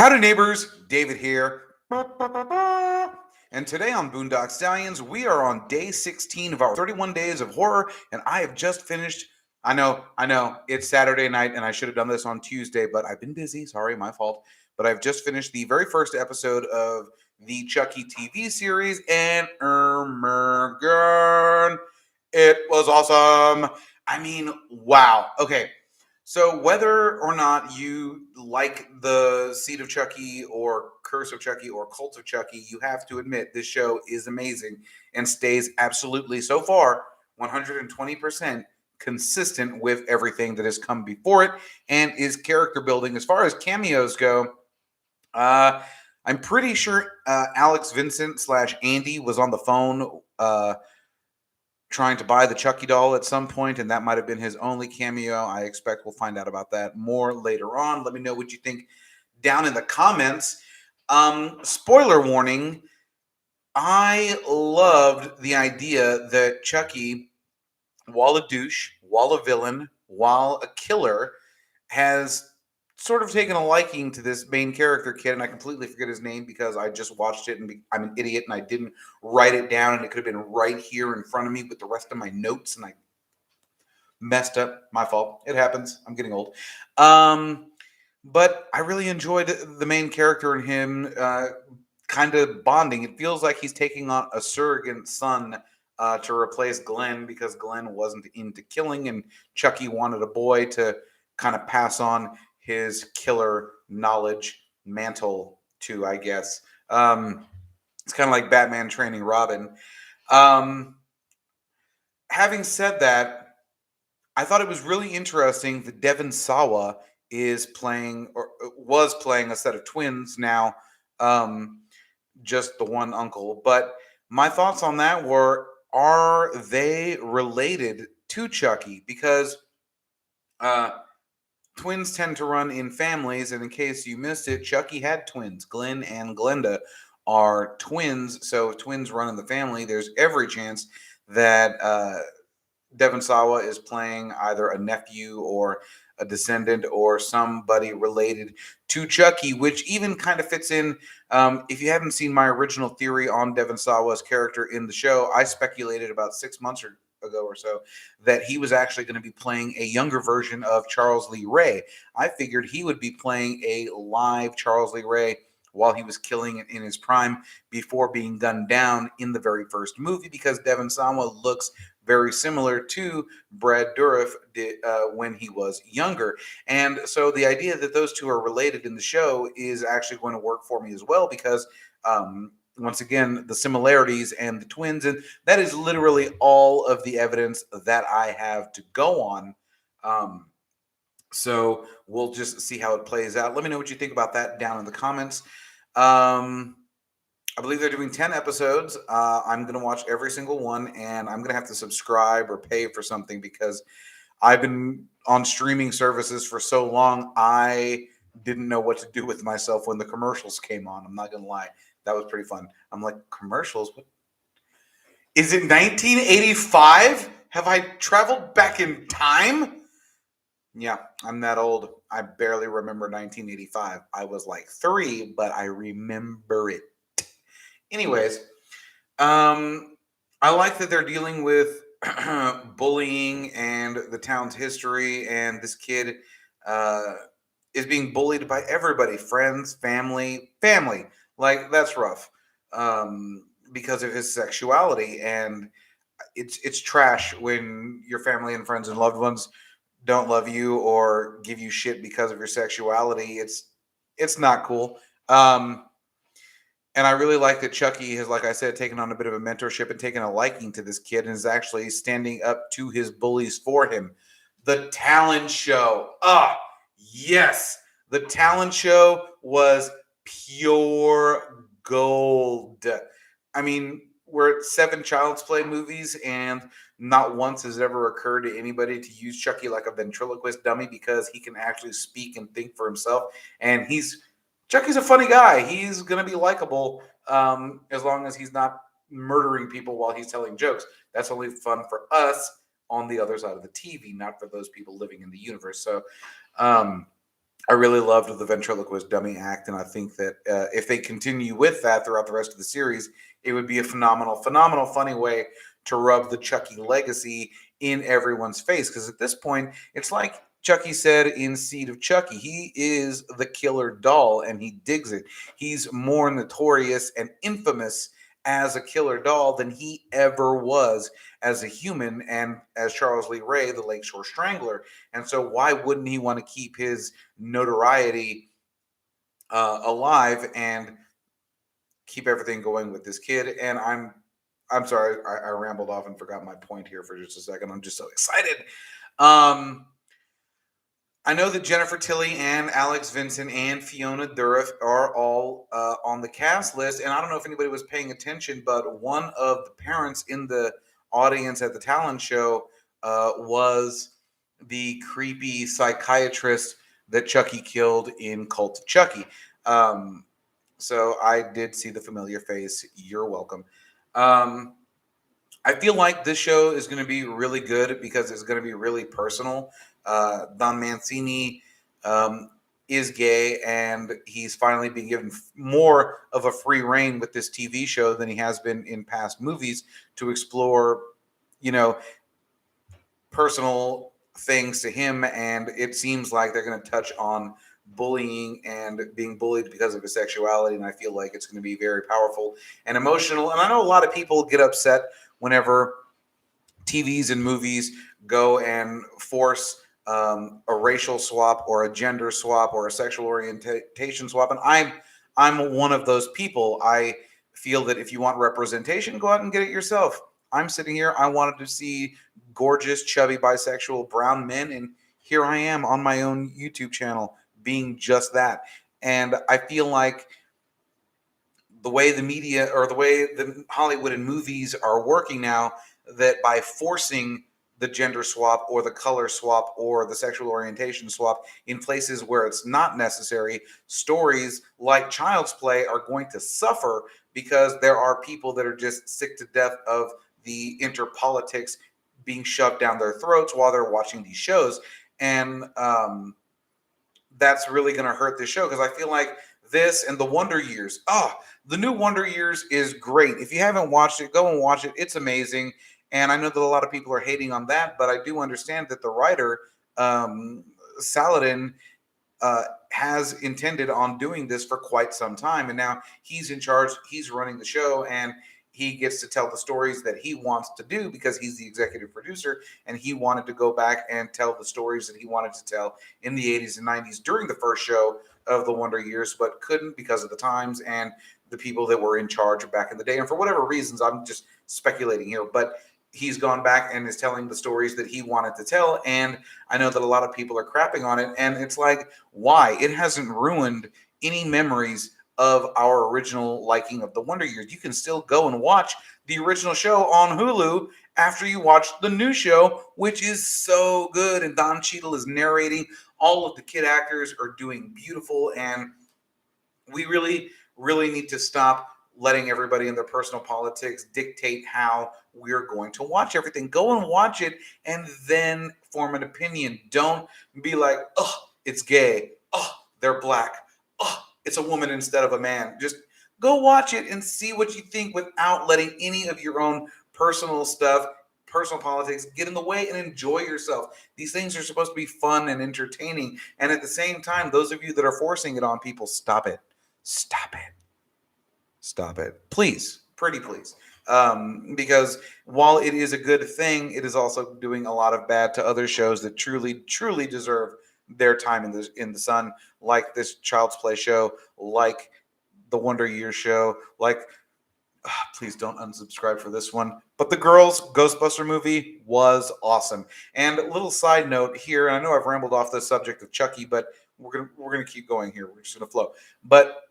Howdy, neighbors. David here. And today on Boondock Stallions, we are on day 16 of our 31 days of horror, and I have just finished. I know, it's Saturday night, and I should have done this on Tuesday, but I've been busy. Sorry, my fault. But I've just finished the very first episode of the Chucky TV series, and God, it was awesome. I mean, wow. Okay, so whether or not you like the Seed of Chucky or Curse of Chucky or Cult of Chucky, you have to admit this show is amazing and stays absolutely so far 120% consistent with everything that has come before it and is character building. As far as cameos go, uh, I'm pretty sure Alex Vincent slash Andy was on the phone trying to buy the Chucky doll at some point, and that might have been his only cameo. I expect we'll find out about that more later on. Let me know what you think down in the comments. Spoiler warning, I loved the idea that Chucky, while a douche, while a villain, while a killer, has sort of taken a liking to this main character kid, and I completely forget his name because I just watched it and I'm an idiot and I didn't write it down, and it could have been right here in front of me with the rest of my notes, and I messed up. My fault. It happens. I'm getting old. Um, but I really enjoyed the main character and him kind of bonding. It feels like he's taking on a surrogate son to replace Glenn because Glenn wasn't into killing, and Chucky wanted a boy to kind of pass on his killer knowledge mantle to, I guess. It's kind of like Batman training Robin. Um, Having said that, I thought it was really interesting that Devon Sawa is playing or was playing a set of twins now, um, just the one uncle. But my thoughts on that were: are they related to Chucky? Because uh, twins tend to run in families, and in case you missed it, Chucky had twins. Glenn and Glenda are twins, so if twins run in the family, there's every chance that Devon Sawa is playing either a nephew or a descendant or somebody related to Chucky, which even kind of fits in. If you haven't seen my original theory on Devon Sawa's character in the show, I speculated about 6 months ago or so that he was actually going to be playing a younger version of Charles Lee Ray. I figured he would be playing a live Charles Lee Ray while he was killing in his prime before being gunned down in the very first movie, because Devon Sawa looks very similar to Brad Dourif did when he was younger. And so the idea that those two are related in the show is actually going to work for me as well, because once again, the similarities and the twins, and that is literally all of the evidence that I have to go on. Um, so we'll just see how it plays out. Let me know what you think about that down in the comments. Um, I believe they're doing 10 episodes. I'm going to watch every single one, and I'm going to have to subscribe or pay for something because I've been on streaming services for so long, I didn't know what to do with myself when the commercials came on. I'm not going to lie. That was pretty fun. I'm like, commercials? What? Is it 1985? Have I traveled back in time? Yeah, I'm that old. I barely remember 1985. I was like 3, but I remember it. Anyways, I like that they're dealing with bullying and the town's history, and this kid uh, is being bullied by everybody, friends, family. Like, that's rough, because of his sexuality, and it's trash when your family and friends and loved ones don't love you or give you shit because of your sexuality. It's not cool. And I really like that Chucky has, like I said, taken on a bit of a mentorship and taken a liking to this kid and is actually standing up to his bullies for him. The talent show. Ah, yes. The talent show was pure gold. I mean, we're at 7 Child's Play movies, and not once has it ever occurred to anybody to use Chucky like a ventriloquist dummy because he can actually speak and think for himself. And Chucky's a funny guy. He's going to be likable as long as he's not murdering people while he's telling jokes. That's only fun for us on the other side of the TV, not for those people living in the universe. So I really loved the ventriloquist dummy act, and I think that if they continue with that throughout the rest of the series, it would be a phenomenal, phenomenal, funny way to rub the Chucky legacy in everyone's face. Because at this point, it's like Chucky said in Seed of Chucky, he is the killer doll, and he digs it. He's more notorious and infamous as a killer doll than he ever was as a human, and as Charles Lee Ray, the Lakeshore Strangler. And so, why wouldn't he want to keep his notoriety alive and keep everything going with this kid? And I'm sorry, I rambled off and forgot my point here for just a second. I'm just so excited. Um, I know that Jennifer Tilly and Alex Vincent and Fiona Dourif are all on the cast list, and I don't know if anybody was paying attention, but one of the parents in the audience at the talent show was the creepy psychiatrist that Chucky killed in Cult of Chucky. Um, so I did see the familiar face. You're welcome. Um, I feel like this show is going to be really good because it's going to be really personal. Don Mancini um, is gay, and he's finally been given more of a free reign with this TV show than he has been in past movies to explore, you know, personal things to him. And it seems like they're going to touch on bullying and being bullied because of his sexuality. And I feel like it's going to be very powerful and emotional. And I know a lot of people get upset whenever TVs and movies go and force a racial swap or a gender swap or a sexual orientation swap. And I'm one of those people. I feel that if you want representation, go out and get it yourself. I'm sitting here. I wanted to see gorgeous, chubby, bisexual brown men, and here I am on my own YouTube channel being just that. And I feel like the way the media or the way the Hollywood and movies are working now, that by forcing the gender swap or the color swap or the sexual orientation swap in places where it's not necessary, stories like Child's Play are going to suffer because there are people that are just sick to death of the interpolitics being shoved down their throats while they're watching these shows. And that's really going to hurt this show because I feel like this and the Wonder Years. Oh, the new Wonder Years is great. If you haven't watched it, go and watch it. It's amazing. And I know that a lot of people are hating on that, but I do understand that the writer, Saladin, has intended on doing this for quite some time. And now he's in charge, he's running the show, and he gets to tell the stories that he wants to do because he's the executive producer, and he wanted to go back and tell the stories that he wanted to tell in the 80s and 90s during the first show of the Wonder Years, but couldn't because of the times and the people that were in charge back in the day. And for whatever reasons, I'm just speculating here, but he's gone back and is telling the stories that he wanted to tell. And I know that a lot of people are crapping on it. And it's like, why? It hasn't ruined any memories of our original liking of the Wonder Years. You can still go and watch the original show on Hulu after you watch the new show, which is so good. And Don Cheadle is narrating. All of the kid actors are doing beautiful. And we really, really need to stop letting everybody in their personal politics dictate how we're going to watch everything. Go and watch it and then form an opinion. Don't be like, oh, it's gay. Oh, they're black. Oh, it's a woman instead of a man. Just go watch it and see what you think without letting any of your own personal stuff, personal politics get in the way, and enjoy yourself. These things are supposed to be fun and entertaining. And at the same time, those of you that are forcing it on people, stop it. Stop it. Stop it. Please. Pretty please. Because while it is a good thing, it is also doing a lot of bad to other shows that truly, truly deserve their time in the sun, like this Child's Play show, like the Wonder Years show, like please don't unsubscribe for this one. But the Girls Ghostbuster movie was awesome. And a little side note here, and I know I've rambled off the subject of Chucky, but we're gonna keep going here. We're just gonna flow. But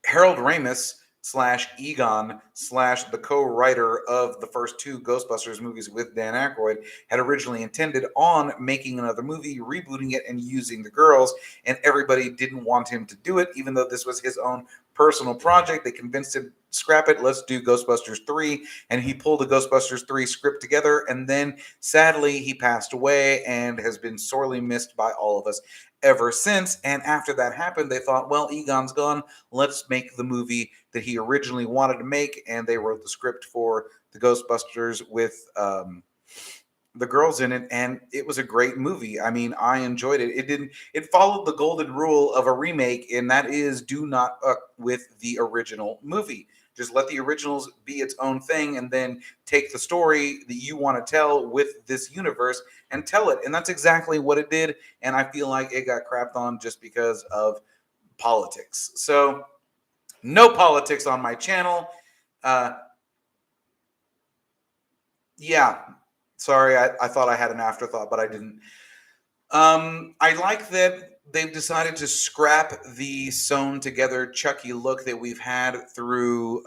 Harold Ramis slash Egon slash the co-writer of the first two Ghostbusters movies with Dan Aykroyd had originally intended on making another movie, rebooting it, and using the girls, and everybody didn't want him to do it, even though this was his own personal project. They convinced him, scrap it, let's do Ghostbusters 3, and he pulled the Ghostbusters 3 script together, and then sadly he passed away and has been sorely missed by all of us. ever since. And after that happened, they thought, well, Egon's gone. Let's make the movie that he originally wanted to make. And they wrote the script for the Ghostbusters with the girls in it, and it was a great movie. I mean, I enjoyed it. It followed the golden rule of a remake, and that is do not fuck with the original movie. Just let the originals be its own thing, and then take the story that you want to tell with this universe and tell it. And that's exactly what it did. And I feel like it got crapped on just because of politics. So, no politics on my channel. Uh, yeah, sorry, I thought I had an afterthought, but I didn't. I like that they've decided to scrap the sewn together Chucky look that we've had through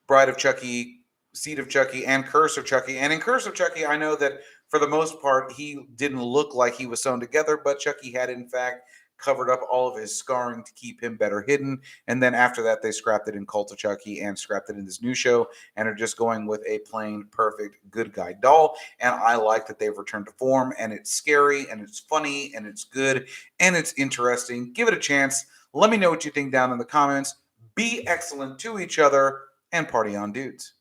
Bride of Chucky, Seed of Chucky, and Curse of Chucky. And in Curse of Chucky, I know that for the most part, he didn't look like he was sewn together, but Chucky had, in fact, covered up all of his scarring to keep him better hidden. And then after that, they scrapped it in Cult of Chucky and scrapped it in this new show and are just going with a plain, perfect, good guy doll. And I like that they've returned to form, and it's scary, and it's funny, and it's good, and it's interesting. Give it a chance. Let me know what you think down in the comments. Be excellent to each other and party on, dudes.